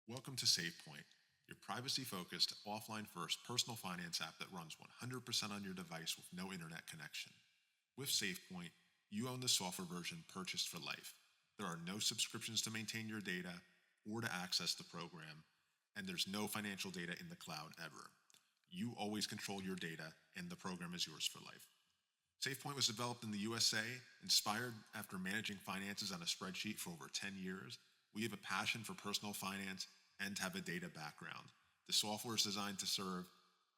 Welcome to SavePoint, your privacy-focused, offline-first personal finance app that runs 100% on your device with no internet connection. With SavePoint, you own the software version purchased for life. There are no subscriptions to maintain your data or to access the program, and there's no financial data in the cloud ever. You always control your data, and the program is yours for life. SavePoint was developed in the USA, inspired after managing finances on a spreadsheet for over 10 years. We have a passion for personal finance and have a data background. The software is designed to serve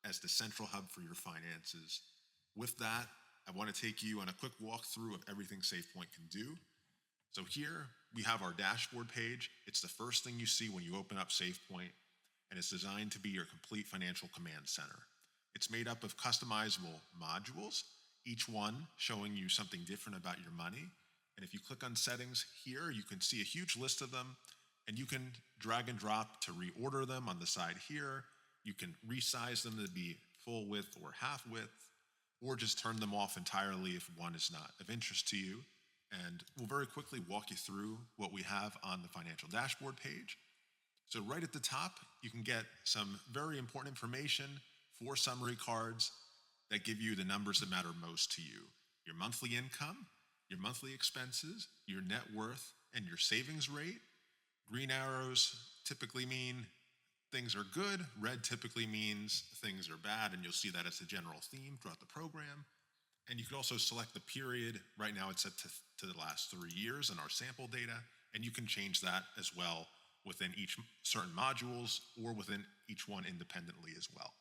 as the central hub for your finances. With that, I want to take you on a quick walkthrough of everything SavePoint can do. So here we have our dashboard page. It's the first thing you see when you open up SavePoint, and it's designed to be your complete financial command center. It's made up of customizable modules, each one showing you something different about your money. And if you click on settings here, you can see a huge list of them, and you can drag and drop to reorder them on the side here. You can resize them to be full width or half width, or just turn them off entirely if one is not of interest to you. And we'll very quickly walk you through what we have on the financial dashboard page. So right at the top, you can get some very important information, 4 summary cards that give you the numbers that matter most to you. Your monthly income, your monthly expenses, your net worth, and your savings rate. Green arrows typically mean things are good. Red typically means things are bad, and you'll see that as a general theme throughout the program. And you can also select the period. Right now it's set to the last 3 years in our sample data, and you can change that as well within each certain modules or within each one independently as well.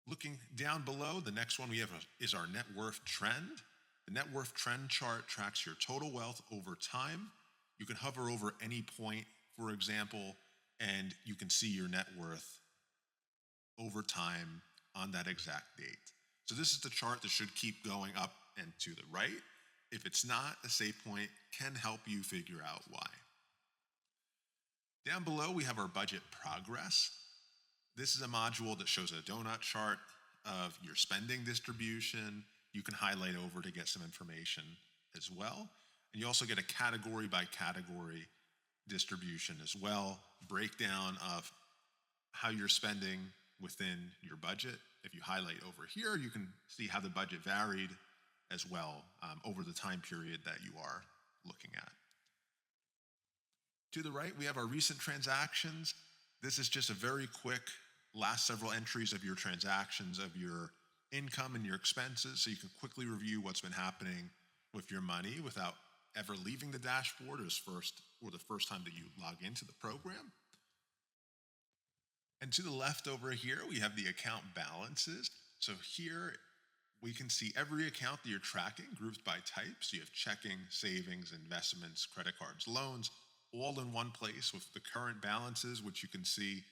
Looking down below, the next one we have is our net worth trend. The net worth trend chart tracks your total wealth over time. You can hover over any point, for example, and you can see your net worth over time on that exact date. So this is the chart that should keep going up and to the right. If it's not, a SavePoint can help you figure out why. Down below, we have our budget progress. This is a module that shows a donut chart of your spending distribution. You can highlight over to get some information as well. And you also get a category by category distribution as well, breakdown of how you're spending within your budget. If you highlight over here, you can see how the budget varied as well over the time period that you are looking at. To the right, we have our recent transactions. This is just a very quick last several entries of your transactions, of your income and your expenses, so you can quickly review what's been happening with your money without ever leaving the dashboard or the first time that you log into the program. And to the left over here, we have the account balances. So here we can see every account that you're tracking grouped by type. So you have checking, savings, investments, credit cards, loans, all in one place with the current balances, which you can see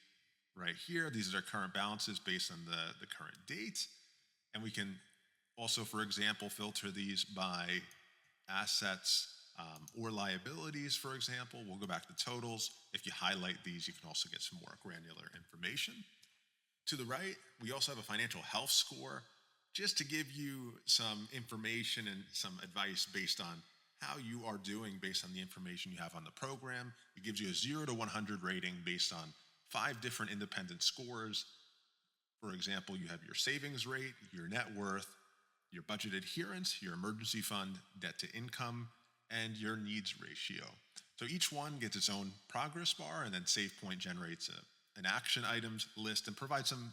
right here. These are our current balances based on the current date. And we can also, for example, filter these by assets or liabilities, for example. We'll go back to totals. If you highlight these, you can also get some more granular information. To the right, we also have a financial health score, just to give you some information and some advice based on how you are doing based on the information you have on the program. It gives you a 0 to 100 rating based on 5 different independent scores. For example, you have your savings rate, your net worth, your budget adherence, your emergency fund, debt to income, and your needs ratio. So each one gets its own progress bar, and then SavePoint generates an action items list and provides some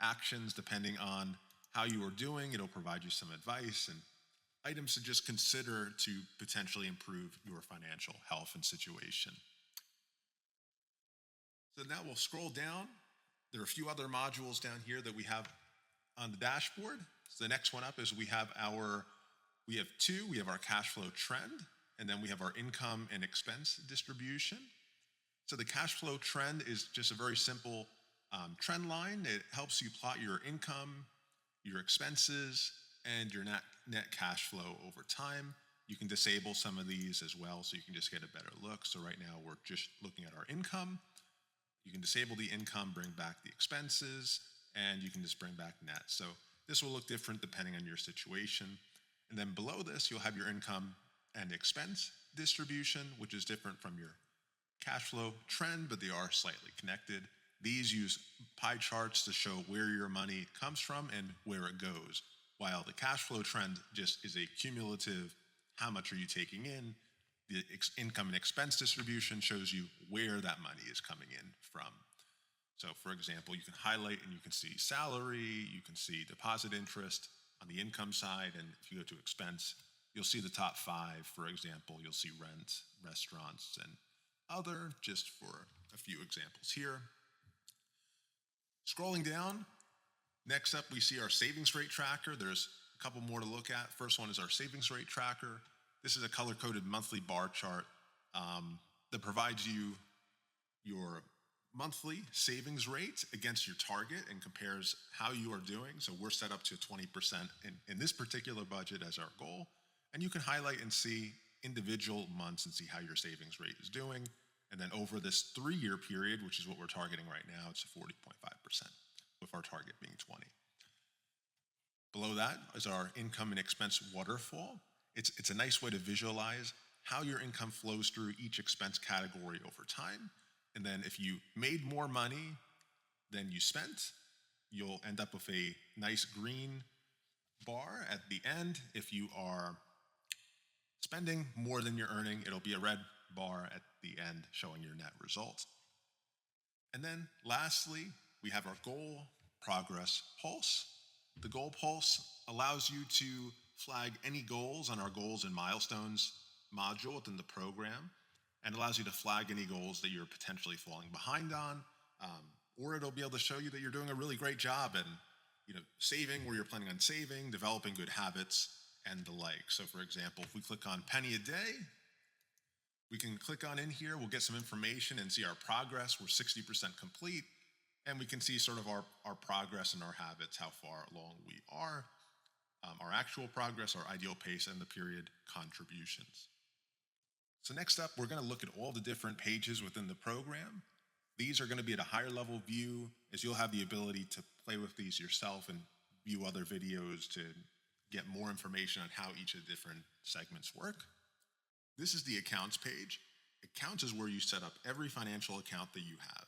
actions depending on how you are doing. It'll provide you some advice and items to just consider to potentially improve your financial health and situation. So now we'll scroll down. There are a few other modules down here that we have on the dashboard. So the next one up is we have our cash flow trend, and then we have our income and expense distribution. So the cash flow trend is just a very simple trend line. It helps you plot your income, your expenses, and your net cash flow over time. You can disable some of these as well, so you can just get a better look. So right now we're just looking at our income. You can disable the income, bring back the expenses, and you can just bring back net. So this will look different depending on your situation. And then below this, you'll have your income and expense distribution, which is different from your cash flow trend, but they are slightly connected. These use pie charts to show where your money comes from and where it goes, while the cash flow trend just is a cumulative, how much are you taking in? The income and expense distribution shows you where that money is coming in from. So for example, you can highlight and you can see salary, you can see deposit interest on the income side, and if you go to expense, you'll see the top 5, for example. You'll see rent, restaurants, and other, just for a few examples here. Scrolling down, next up we see our savings rate tracker. There's a couple more to look at. First one is our savings rate tracker. This is a color-coded monthly bar chart that provides you your monthly savings rate against your target and compares how you are doing. So we're set up to 20% in this particular budget as our goal. And you can highlight and see individual months and see how your savings rate is doing. And then over this 3-year period, which is what we're targeting right now, it's 40.5%, with our target being 20. Below that is our income and expense waterfall. It's a nice way to visualize how your income flows through each expense category over time. And then if you made more money than you spent, you'll end up with a nice green bar at the end. If you are spending more than you're earning, it'll be a red bar at the end showing your net result. And then lastly, we have our goal progress pulse. The goal pulse allows you to flag any goals on our goals and milestones module within the program, and allows you to flag any goals that you're potentially falling behind on, or it'll be able to show you that you're doing a really great job in saving where you're planning on saving, developing good habits, and the like. So for example, if we click on penny a day, we can click on in here, we'll get some information and see our progress. We're 60% complete, and we can see sort of our progress and our habits, how far along we are, our actual progress, our ideal pace, and the period contributions. So next up, we're going to look at all the different pages within the program. These are going to be at a higher level view, as you'll have the ability to play with these yourself and view other videos to get more information on how each of the different segments work. This is the accounts page. Accounts is where you set up every financial account that you have.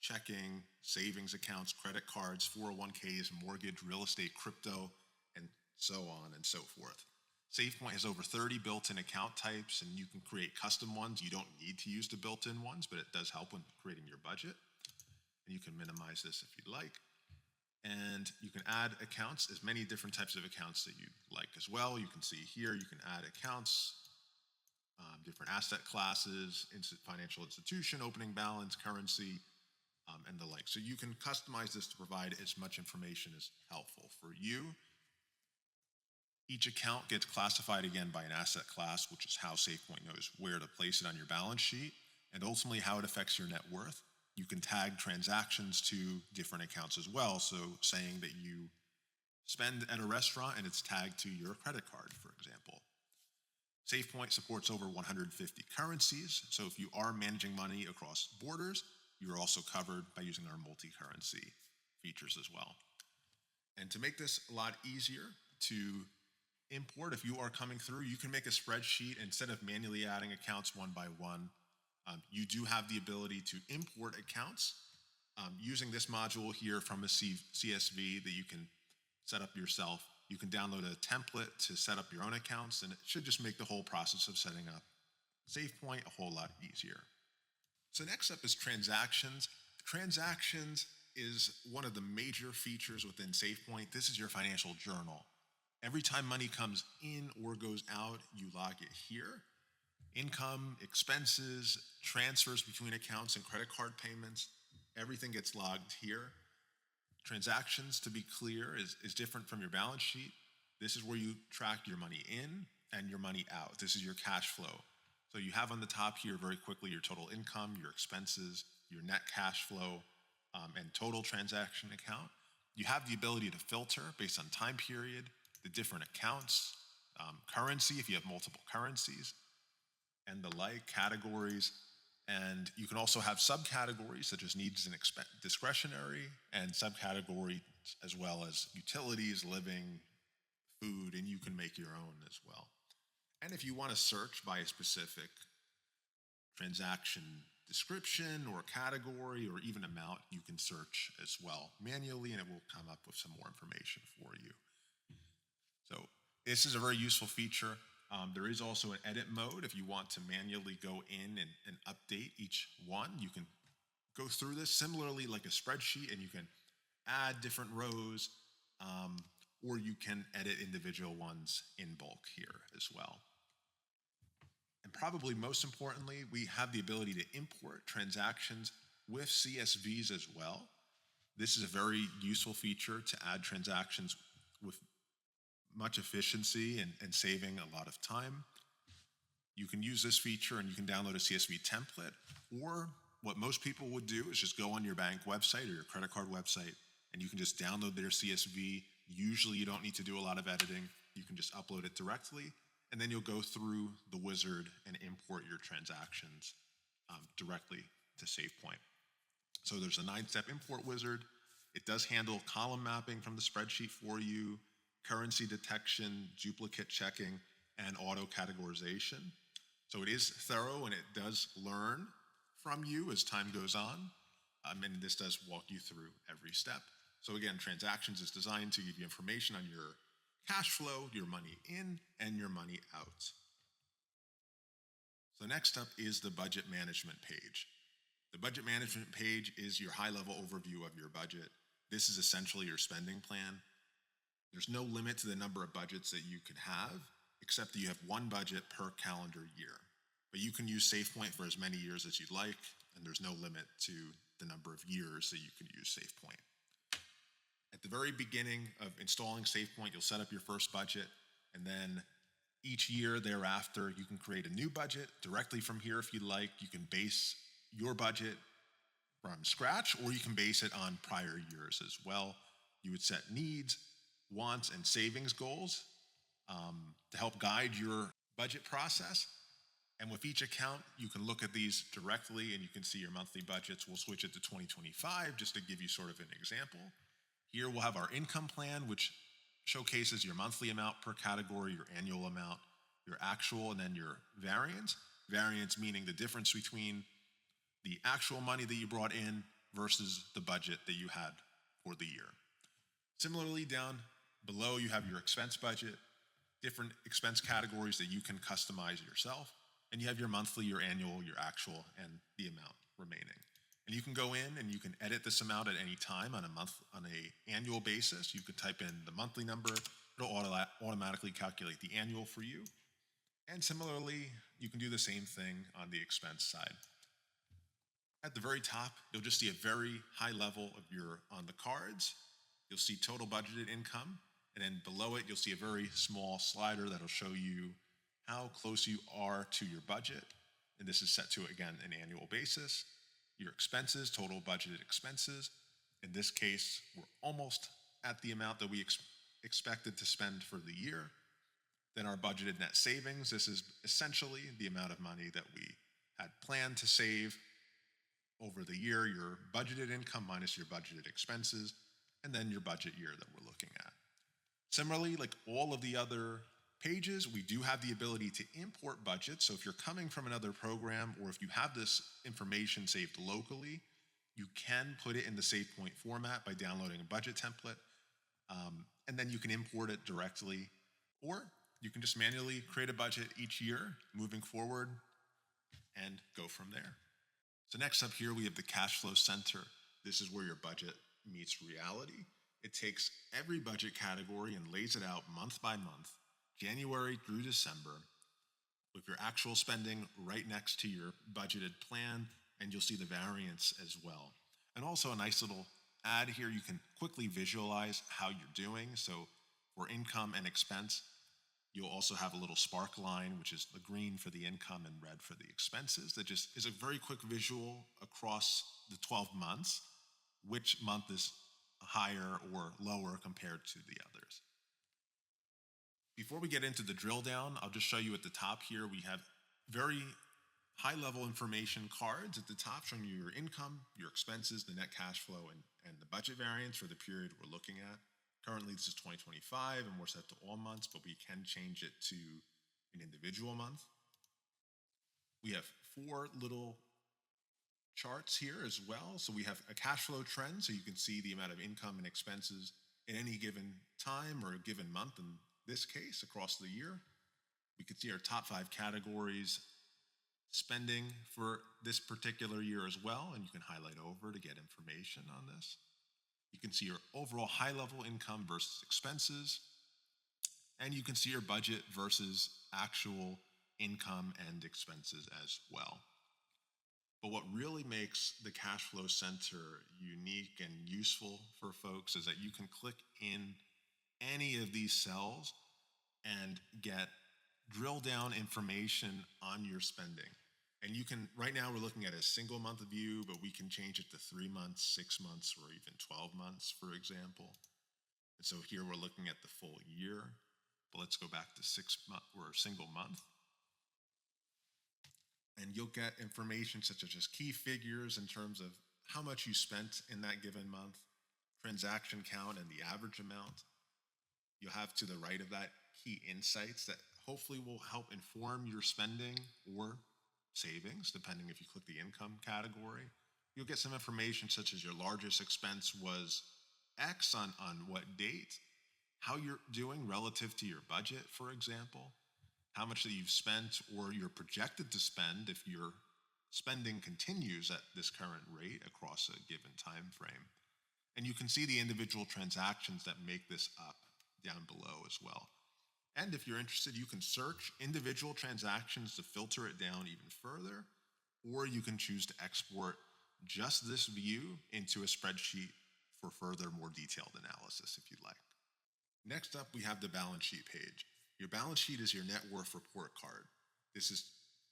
Checking, savings accounts, credit cards, 401ks, mortgage, real estate, crypto, and so on and so forth. SavePoint has over 30 built-in account types, and you can create custom ones. You don't need to use the built-in ones, but it does help when creating your budget. And you can minimize this if you'd like. And you can add accounts, as many different types of accounts that you'd like as well. You can see here, you can add accounts, different asset classes, financial institution, opening balance, currency, and the like. So you can customize this to provide as much information as helpful for you. Each account gets classified again by an asset class, which is how SavePoint knows where to place it on your balance sheet, and ultimately how it affects your net worth. You can tag transactions to different accounts as well, so saying that you spend at a restaurant and it's tagged to your credit card, for example. SavePoint supports over 150 currencies, so if you are managing money across borders, you're also covered by using our multi-currency features as well. And to make this a lot easier to import, if you are coming through, you can make a spreadsheet instead of manually adding accounts one by one. You do have the ability to import accounts using this module here from a CSV that you can set up yourself. You can download a template to set up your own accounts, and it should just make the whole process of setting up SavePoint a whole lot easier. So next up is transactions. Transactions is one of the major features within SavePoint. This is your financial journal. Every time money comes in or goes out, you log it here. Income, expenses, transfers between accounts and credit card payments, everything gets logged here. Transactions, to be clear, is different from your balance sheet. This is where you track your money in and your money out. This is your cash flow. So you have on the top here very quickly your total income, your expenses, your net cash flow, and total transaction account. You have the ability to filter based on time period, the different accounts, currency if you have multiple currencies, and the like, categories. And you can also have subcategories such as needs and discretionary, and subcategories as well as utilities, living, food, and you can make your own as well. And if you want to search by a specific transaction description or category or even amount, you can search as well manually, and it will come up with some more information for you. So this is a very useful feature. There is also an edit mode. If you want to manually go in and update each one, you can go through this similarly like a spreadsheet, and you can add different rows, or you can edit individual ones in bulk here as well. And probably most importantly, we have the ability to import transactions with CSVs as well. This is a very useful feature to add transactions with much efficiency and saving a lot of time. You can use this feature and you can download a CSV template, or what most people would do is just go on your bank website or your credit card website and you can just download their CSV. Usually you don't need to do a lot of editing. You can just upload it directly, and then you'll go through the wizard and import your transactions directly to SavePoint. So there's a 9-step import wizard. It does handle column mapping from the spreadsheet for you, currency detection, duplicate checking, and auto categorization. So it is thorough and it does learn from you as time goes on. And this does walk you through every step. So again, transactions is designed to give you information on your cash flow, your money in, and your money out. So next up is the budget management page. The budget management page is your high-level overview of your budget. This is essentially your spending plan. There's no limit to the number of budgets that you could have, except that you have one budget per calendar year. But you can use SavePoint for as many years as you'd like, and there's no limit to the number of years that you can use SavePoint. At the very beginning of installing SavePoint, you'll set up your first budget, and then each year thereafter, you can create a new budget directly from here if you'd like. You can base your budget from scratch, or you can base it on prior years as well. You would set needs, wants, and savings goals to help guide your budget process. And with each account, you can look at these directly and you can see your monthly budgets. We'll switch it to 2025 just to give you sort of an example. Here we'll have our income plan, which showcases your monthly amount per category, your annual amount, your actual, and then your variance. Variance meaning the difference between the actual money that you brought in versus the budget that you had for the year. Similarly, down below you have your expense budget, different expense categories that you can customize yourself, and you have your monthly, your annual, your actual, and the amount remaining. And you can go in and you can edit this amount at any time on an annual basis. You could type in the monthly number, it'll automatically calculate the annual for you. And similarly, you can do the same thing on the expense side. At the very top, you'll just see a very high level on the cards. You'll see total budgeted income, and then below it, you'll see a very small slider that'll show you how close you are to your budget. And this is set to, again, an annual basis. Your expenses, total budgeted expenses. In this case, we're almost at the amount that we expected to spend for the year. Then our budgeted net savings. This is essentially the amount of money that we had planned to save over the year, your budgeted income minus your budgeted expenses, and then your budget year that we're looking at. Similarly, like all of the other pages, we do have the ability to import budgets. So if you're coming from another program, or if you have this information saved locally, you can put it in the SavePoint format by downloading a budget template, and then you can import it directly, or you can just manually create a budget each year moving forward and go from there. So next up here, we have the cash flow center. This is where your budget meets reality. It takes every budget category and lays it out month by month, January through December, with your actual spending right next to your budgeted plan, and you'll see the variance as well. And also a nice little add here, you can quickly visualize how you're doing. So for income and expense, you'll also have a little spark line, which is the green for the income and red for the expenses. That just is a very quick visual across the 12 months, which month is higher or lower compared to the others. Before we get into the drill down, I'll just show you at the top here, we have very high level information cards at the top showing you your income, your expenses, the net cash flow, and the budget variance for the period we're looking at. Currently, this is 2025, and we're set to all months, but we can change it to an individual month. We have 4 little charts here as well. So we have a cash flow trend, so you can see the amount of income and expenses in any given time or a given month, in this case, across the year. We can see our top 5 categories spending for this particular year as well, and you can highlight over to get information on this. You can see your overall high-level income versus expenses, and you can see your budget versus actual income and expenses as well. But what really makes the cash flow center unique and useful for folks is that you can click in any of these cells and get drill down information on your spending. And you can, right now we're looking at a single month view, but we can change it to 3 months, 6 months, or even 12 months, for example. And so here we're looking at the full year, but let's go back to 6 months or a single month. And you'll get information such as just key figures in terms of how much you spent in that given month, transaction count, and the average amount. You'll have to the right of that key insights that hopefully will help inform your spending or savings, depending if you click the income category. You'll get some information such as your largest expense was X on what date, how you're doing relative to your budget, for example, how much that you've spent or you're projected to spend if your spending continues at this current rate across a given time frame. And you can see the individual transactions that make this up down below as well. And if you're interested, you can search individual transactions to filter it down even further, or you can choose to export just this view into a spreadsheet for further, more detailed analysis if you'd like. Next up, we have the balance sheet page. Your balance sheet is your net worth report card. This is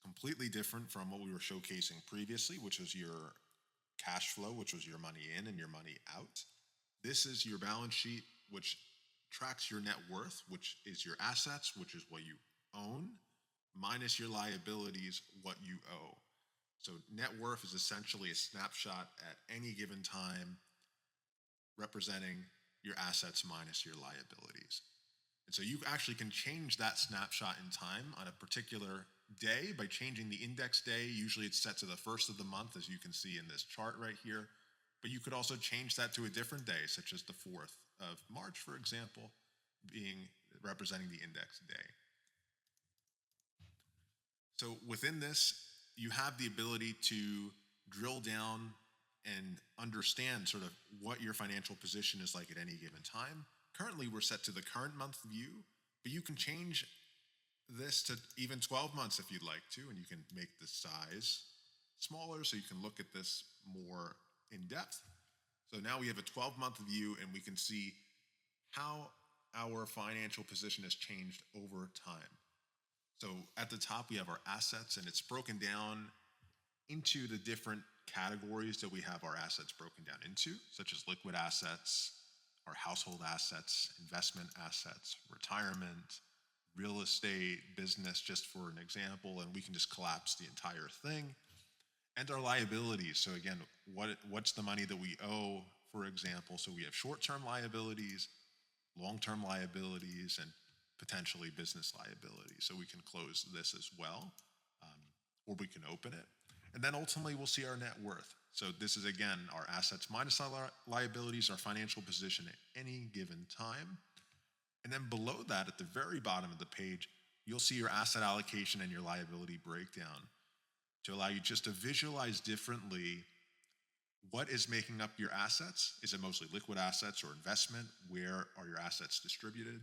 completely different from what we were showcasing previously, which was your cash flow, which was your money in and your money out. This is your balance sheet, which tracks your net worth, which is your assets, which is what you own, minus your liabilities, what you owe. So net worth is essentially a snapshot at any given time representing your assets minus your liabilities. And so you actually can change that snapshot in time on a particular day by changing the index day. Usually it's set to the first of the month, as you can see in this chart right here. But you could also change that to a different day, such as the 4th of March, for example, representing the index day. So within this, you have the ability to drill down and understand sort of what your financial position is like at any given time. Currently, we're set to the current month view, but you can change this to even 12 months if you'd like to, and you can make the size smaller so you can look at this more in depth. So now we have a 12-month view, and we can see how our financial position has changed over time. So at the top, we have our assets, and it's broken down into the different categories that we have our assets broken down into, such as liquid assets, our household assets, investment assets, retirement, real estate, business, just for an example, and we can just collapse the entire thing. And our liabilities. So again, what's the money that we owe, for example? So we have short-term liabilities, long-term liabilities, and potentially business liabilities. So we can close this as well, or we can open it. And then ultimately we'll see our net worth. So this is, again, our assets minus our liabilities, our financial position at any given time. And then below that, at the very bottom of the page, you'll see your asset allocation and your liability breakdown to allow you just to visualize differently what is making up your assets. Is it mostly liquid assets or investment? Where are your assets distributed?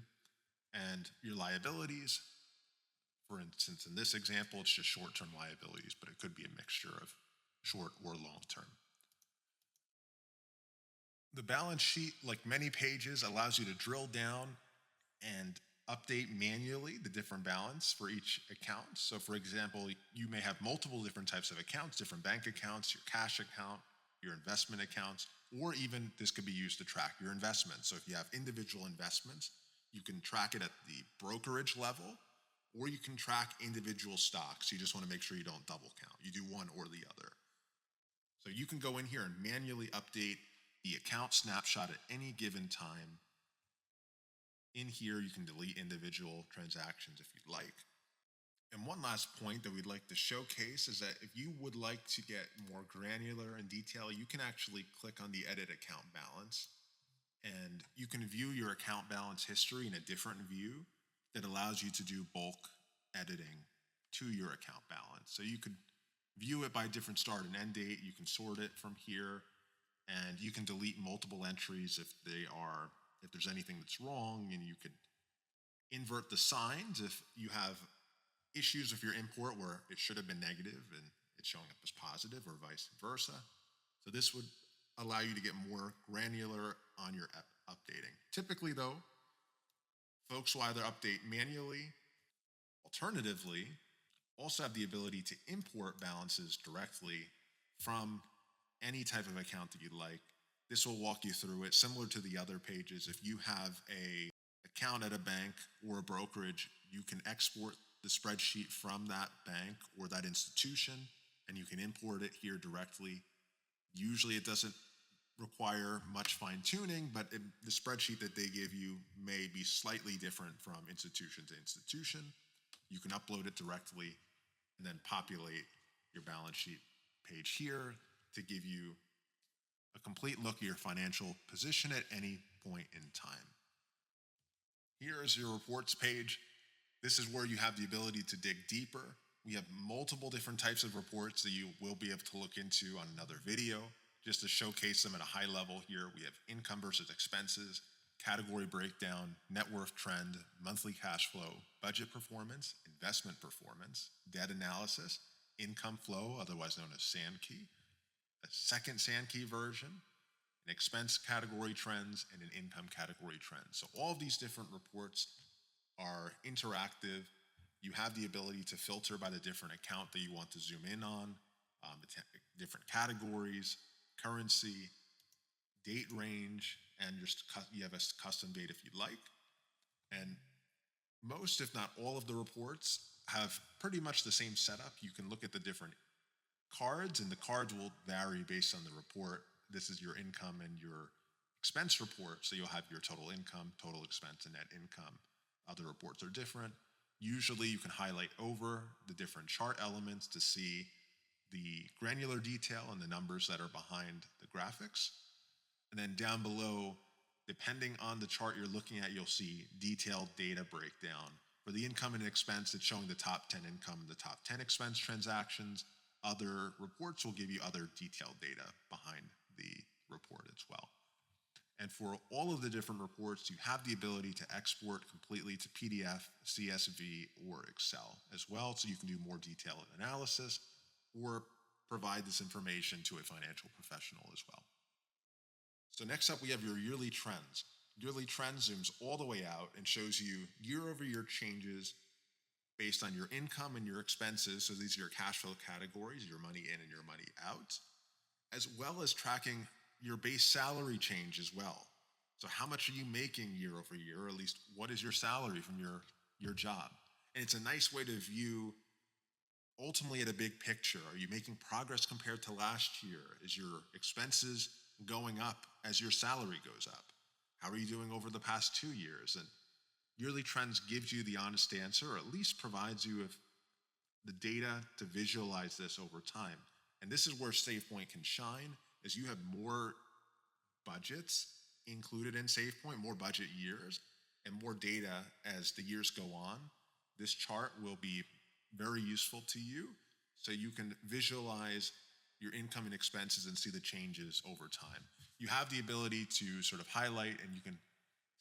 And your liabilities, for instance, in this example, it's just short-term liabilities, but it could be a mixture of short or long-term. The balance sheet, like many pages, allows you to drill down and update manually the different balance for each account. So for example, you may have multiple different types of accounts, different bank accounts, your cash account, your investment accounts, or even this could be used to track your investments. So if you have individual investments, you can track it at the brokerage level, or you can track individual stocks. You just want to make sure you don't double count. You do one or the other. So you can go in here and manually update the account snapshot at any given time. In here, you can delete individual transactions if you'd like. And one last point that we'd like to showcase is that if you would like to get more granular and detail, you can actually click on the edit account balance, and you can view your account balance history in a different view that allows you to do bulk editing to your account balance. So you could view it by different start and end date. You can sort it from here, and you can delete multiple entries if there's anything that's wrong, and you could invert the signs if you have issues with your import where it should have been negative and it's showing up as positive, or vice versa. So this would allow you to get more granular on your updating. Typically though, folks will either update manually. Alternatively, also have the ability to import balances directly from any type of account that you'd like. This will walk you through it, similar to the other pages. If you have a account at a bank or a brokerage, you can export the spreadsheet from that bank or that institution, and you can import it here directly. Usually it doesn't require much fine tuning, but the spreadsheet that they give you may be slightly different from institution to institution. You can upload it directly and then populate your balance sheet page here to give you a complete look at your financial position at any point in time. Here is your reports page. This is where you have the ability to dig deeper. We have multiple different types of reports that you will be able to look into on another video. Just to showcase them at a high level here, we have income versus expenses, category breakdown, net worth trend, monthly cash flow, budget performance, investment performance, debt analysis, income flow, otherwise known as Sankey, a second Sankey version, an expense category trends, and an income category trend. So all of these different reports are interactive. You have the ability to filter by the different account that you want to zoom in on, different categories, currency, date range, and you have a custom date if you'd like. And most, if not all of the reports have pretty much the same setup. You can look at the different cards, and the cards will vary based on the report. This is your income and your expense report. So you'll have your total income, total expense, and net income. Other reports are different. Usually you can highlight over the different chart elements to see the granular detail and the numbers that are behind the graphics. And then down below, depending on the chart you're looking at, you'll see detailed data breakdown. For the income and expense, it's showing the top 10 income and the top 10 expense transactions. Other reports will give you other detailed data behind the report as well. And for all of the different reports, you have the ability to export completely to PDF, CSV, or Excel as well, so you can do more detailed analysis or provide this information to a financial professional as well. So next up, we have your yearly trends. Yearly trends zooms all the way out and shows you year-over-year changes based on your income and your expenses. So these are your cash flow categories, your money in and your money out, as well as tracking your base salary change as well. So how much are you making year over year, or at least what is your salary from your job? And it's a nice way to view ultimately at a big picture. Are you making progress compared to last year? Is your expenses going up as your salary goes up? How are you doing over the past 2 years? And yearly trends gives you the honest answer, or at least provides you with the data to visualize this over time. And this is where SavePoint can shine, as you have more budgets included in SavePoint, more budget years, and more data as the years go on. This chart will be very useful to you, so you can visualize your income and expenses and see the changes over time. You have the ability to sort of highlight, and you can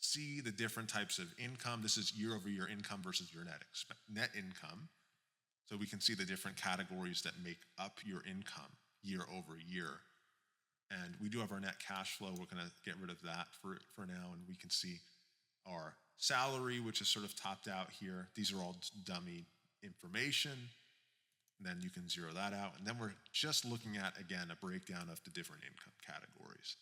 see the different types of income. This is year over year income versus your net income. So we can see the different categories that make up your income year over year. And we do have our net cash flow. We're going to get rid of that for now, and we can see our salary, which is sort of topped out here. These are all dummy information. And then you can zero that out. And then we're just looking at, again, a breakdown of the different income categories.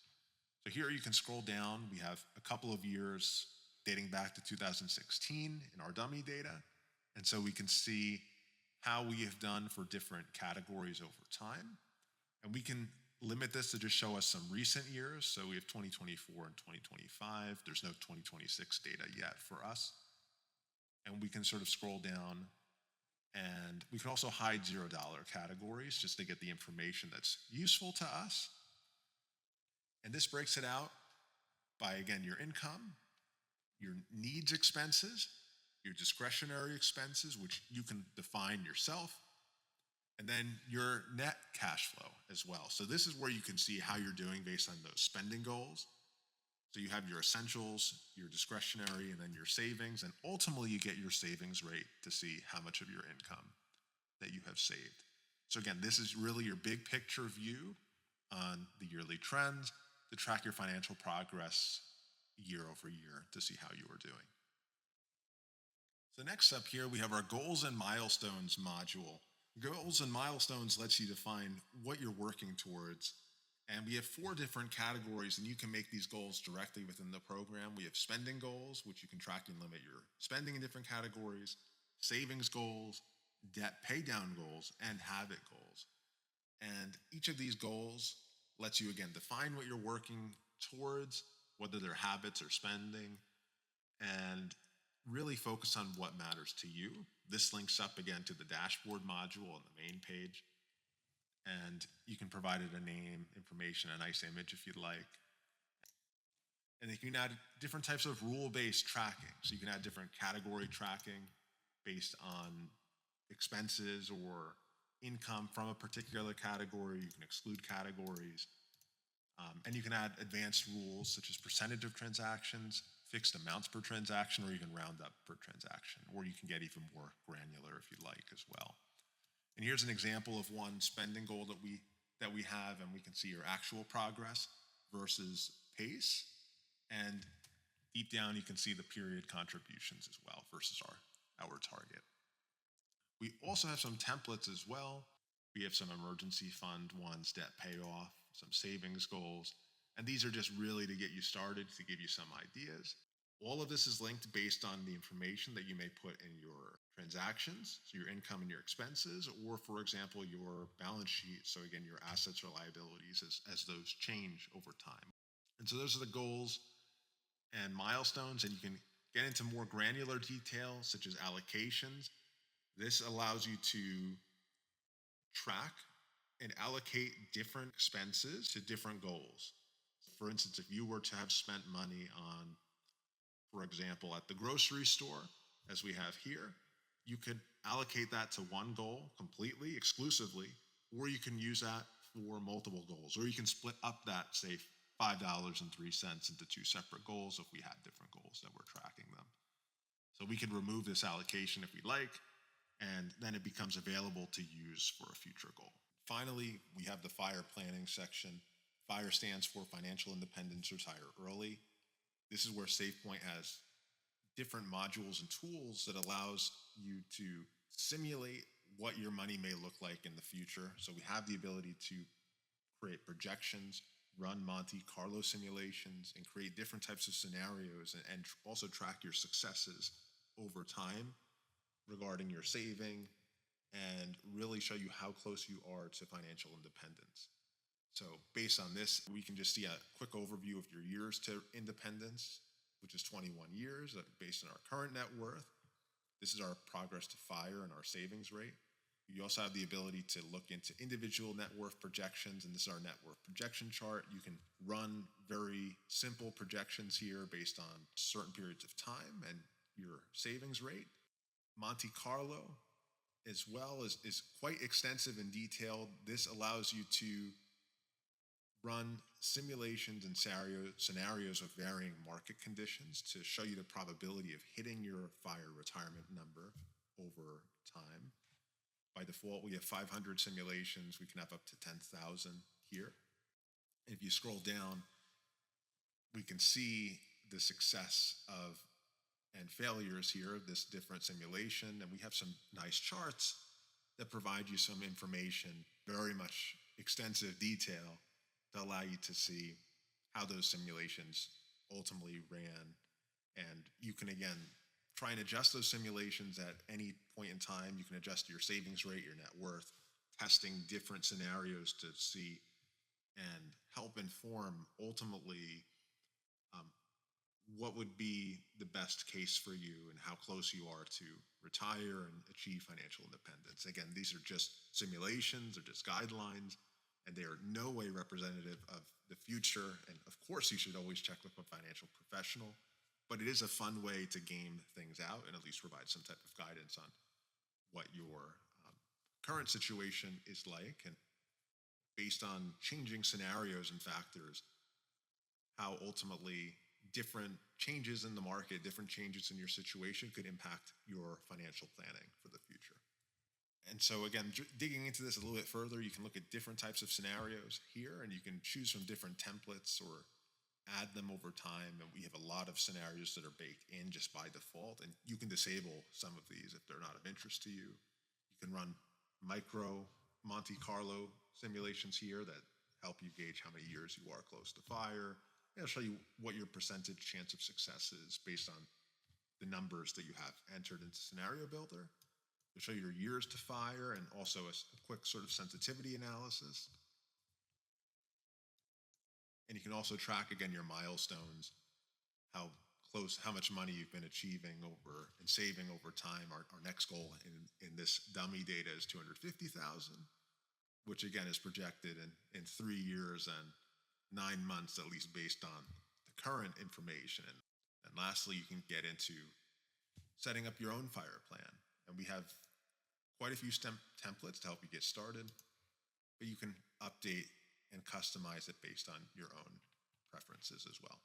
So here you can scroll down. We have a couple of years dating back to 2016 in our dummy data. And so we can see how we have done for different categories over time. And we can limit this to just show us some recent years. So we have 2024 and 2025. There's no 2026 data yet for us. And we can sort of scroll down And we can also hide $0 categories just to get the information that's useful to us. And this breaks it out by, again, your income, your needs expenses, your discretionary expenses, which you can define yourself, and then your net cash flow as well. So this is where you can see how you're doing based on those spending goals. So you have your essentials, your discretionary, and then your savings, and ultimately you get your savings rate to see how much of your income that you have saved. So again, this is really your big picture view on the yearly trends to track your financial progress year over year to see how you are doing. So next up here, we have our Goals and Milestones module. Goals and Milestones lets you define what you're working towards. And we have 4 different categories, and you can make these goals directly within the program. We have spending goals, which you can track and limit your spending in different categories, savings goals, debt pay down goals, and habit goals. And each of these goals lets you, again, define what you're working towards, whether they're habits or spending, and really focus on what matters to you. This links up again to the dashboard module on the main page. And you can provide it a name, information, a nice image if you'd like. And you can add different types of rule-based tracking. So you can add different category tracking based on expenses or income from a particular category. You can exclude categories. And you can add advanced rules such as percentage of transactions, fixed amounts per transaction, or you can round up per transaction, or you can get even more granular if you'd like as well. And here's an example of one spending goal that we have, and we can see your actual progress versus pace. And deep down, you can see the period contributions as well versus our target. We also have some templates as well. We have some emergency fund ones, debt payoff, some savings goals. And these are just really to get you started, to give you some ideas. All of this is linked based on the information that you may put in your transactions, so your income and your expenses, or for example, your balance sheet. So again, your assets or liabilities as those change over time. And so those are the goals and milestones, and you can get into more granular detail, such as allocations. This allows you to track and allocate different expenses to different goals. For instance, if you were to have spent money on, for example, at the grocery store, as we have here, you could allocate that to one goal completely, exclusively, or you can use that for multiple goals, or you can split up that, say, $5.03 into 2 separate goals if we had different goals that we're tracking them. So we could remove this allocation if we like, and then it becomes available to use for a future goal. Finally, we have the FIRE planning section. FIRE stands for Financial Independence, Retire Early. This is where SavePoint has different modules and tools that allows you to simulate what your money may look like in the future. So we have the ability to create projections, run Monte Carlo simulations, and create different types of scenarios, and also track your successes over time regarding your saving, and really show you how close you are to financial independence. So based on this, we can just see a quick overview of your years to independence, which is 21 years based on our current net worth. This is our progress to FIRE and our savings rate. You also have the ability to look into individual net worth projections, and this is our net worth projection chart. You can run very simple projections here based on certain periods of time and your savings rate. Monte Carlo as well is quite extensive and detailed. This allows you to run simulations and scenarios of varying market conditions to show you the probability of hitting your FIRE retirement number over time. By default, we have 500 simulations. We can have up to 10,000 here. If you scroll down, we can see the success of and failures here of this different simulation. And we have some nice charts that provide you some information, very much extensive detail, to allow you to see how those simulations ultimately ran. And you can, again, try and adjust those simulations at any point in time. You can adjust your savings rate, your net worth, testing different scenarios to see and help inform ultimately what would be the best case for you and how close you are to retire and achieve financial independence. Again, these are just simulations, they're just guidelines, and they are no way representative of the future. And of course, you should always check with a financial professional, but it is a fun way to game things out and at least provide some type of guidance on what your current situation is like, and based on changing scenarios and factors, how ultimately different changes in the market, different changes in your situation could impact your financial planning for the future. And so again, digging into this a little bit further, you can look at different types of scenarios here, and you can choose from different templates or add them over time. And we have a lot of scenarios that are baked in just by default, and you can disable some of these if they're not of interest to you. You can run micro Monte Carlo simulations here that help you gauge how many years you are close to fire. It'll show you what your percentage chance of success is based on the numbers that you have entered into Scenario Builder. It'll show you your years to fire and also a quick sort of sensitivity analysis. And you can also track, again, your milestones, how much money you've been achieving over and saving over time. Our next goal in this dummy data is 250,000, which again is projected in 3 years and 9 months, at least based on the current information. And lastly, you can get into setting up your own fire plan. And we have quite a few templates to help you get started, but you can update and customize it based on your own preferences as well.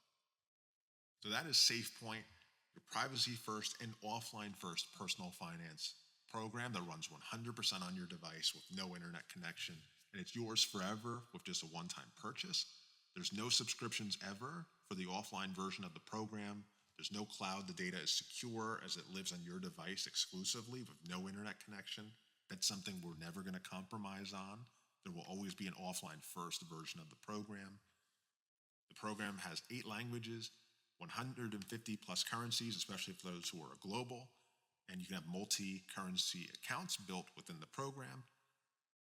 So that is SavePoint, your privacy first and offline first personal finance program that runs 100% on your device with no internet connection. And it's yours forever with just a one-time purchase. There's no subscriptions ever for the offline version of the program. There's no cloud. The data is secure as it lives on your device exclusively with no internet connection. That's something we're never going to compromise on. There will always be an offline first version of the program. The program has 8 languages, 150 plus currencies, especially for those who are global, and you can have multi-currency accounts built within the program,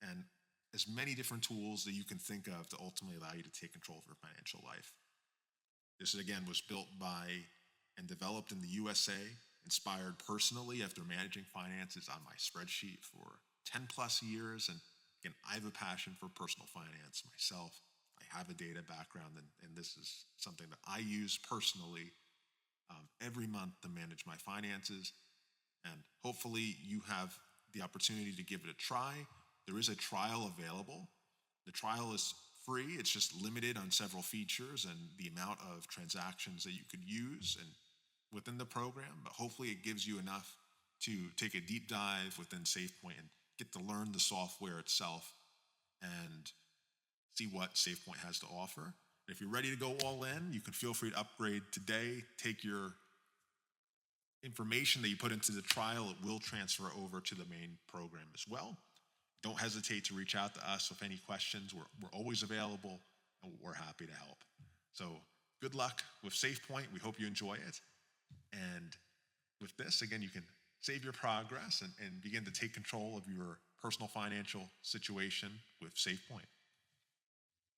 and as many different tools that you can think of to ultimately allow you to take control of your financial life. This, again, was built by and developed in the USA, inspired personally after managing finances on my spreadsheet for 10 plus years. And again, I have a passion for personal finance myself. I have a data background, and this is something that I use personally every month to manage my finances. And hopefully you have the opportunity to give it a try. There is a trial available. The trial is free. It's just limited on several features and the amount of transactions that you could use and within the program, but hopefully it gives you enough to take a deep dive within SavePoint and get to learn the software itself and see what SavePoint has to offer. If you're ready to go all in, you can feel free to upgrade today. Take your information that you put into the trial. It will transfer over to the main program as well. Don't hesitate to reach out to us with any questions. We're always available, and we're happy to help. So good luck with SavePoint. We hope you enjoy it. And with this, again, you can save your progress and begin to take control of your personal financial situation with SavePoint.